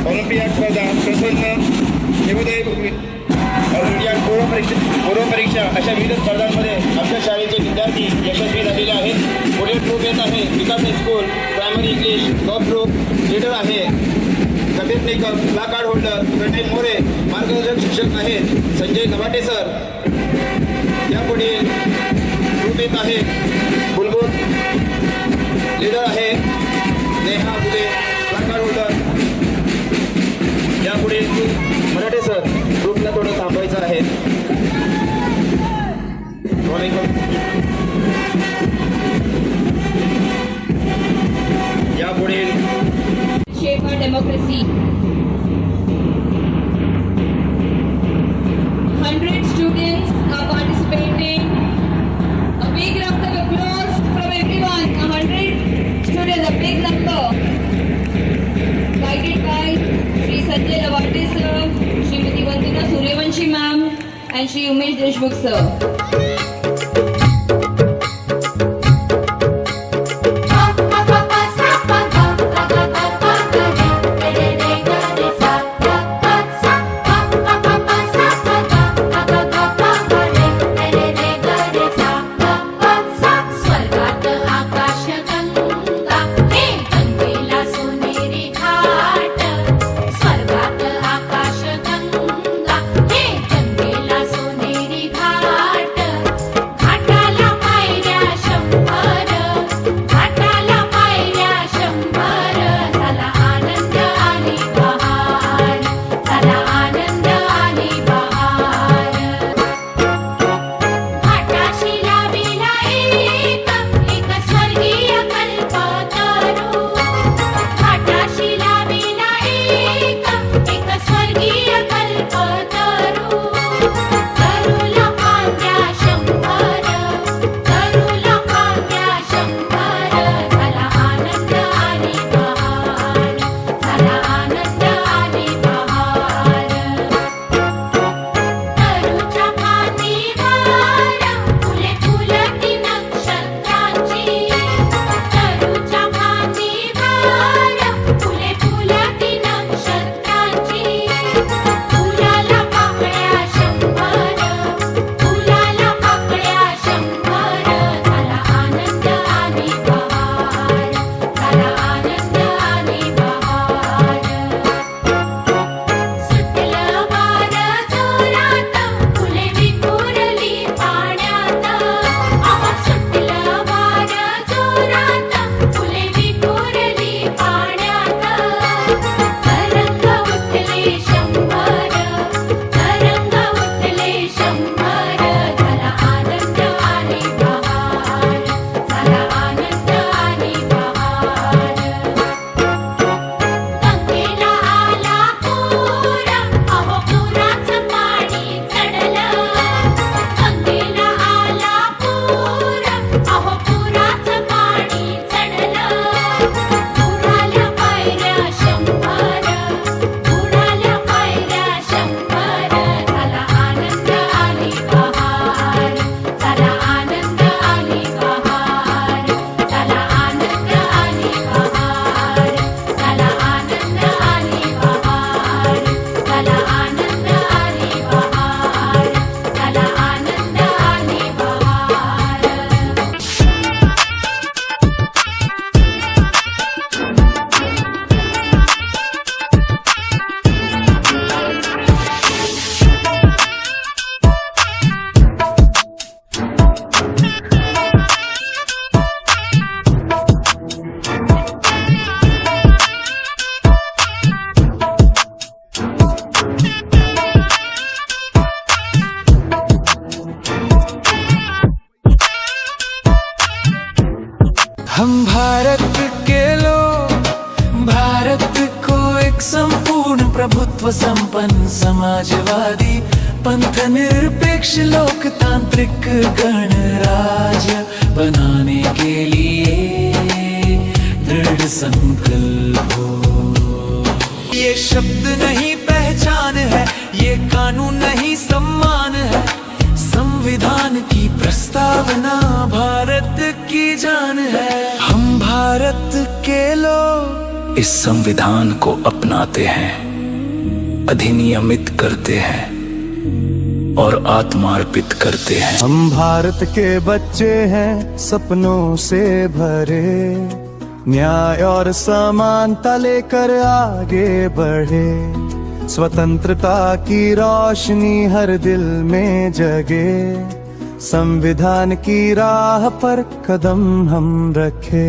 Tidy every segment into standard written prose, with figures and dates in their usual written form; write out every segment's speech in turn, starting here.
Olympiad स्पर्धा प्रसन्न निवोदय Olympiad पूर्व परीक्षा अशा विविध स्पर्धांमध्ये आमच्या शाळेचे विद्यार्थी यशस्वी झालेले आहेत. पुढील ग्रुप येत आहे Vikas high school primary English top group. Leader आहे कबीर निकम, प्लाकार्ड होल्डर प्रणय मोरे. मार्गदर्शक शिक्षक आहेत संजय नवाटे सर. यापुढे ग्रुप येत आहे बुलबुल. लीडर आहे नेहा बुले, प्लाकार्ड होल्डर. यापुढे मराठे सर. ग्रुपला थोडं थांबवायचं आहे. यापुढे Shape our democracy. 100 students are participating. A big round of applause from everyone. 100 students, a big number. Guided by Shri Sanjay Lavate sir, Srimati Vandana Suryavanshi ma'am, and Shri Umesh Deshmukh sir. हम भारत के लोग, भारत को एक संपूर्ण प्रभुत्व संपन्न समाजवादी पंथ निरपेक्ष लोकतांत्रिक गणराज्य बनाने के लिए दृढ़ संकल्प हो। ये शब्द नहीं पहचान है, ये कानून नहीं सम्मान है, संविधान की प्रस्तावना भारत की जान है। हम भारत के लोग, इस संविधान को अपनाते हैं, अधिनियमित करते हैं और आत्मार्पित करते हैं। हम भारत के बच्चे हैं सपनों से भरे, न्याय और समानता लेकर आगे बढ़े, स्वतंत्रता की रोशनी हर दिल में जगे, संविधान की राह पर कदम हम रखे।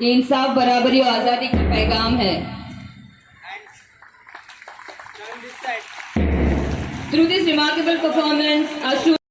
ये इंसाफ, बराबरी और आजादी का पैगाम है। Through this remarkable performance, our students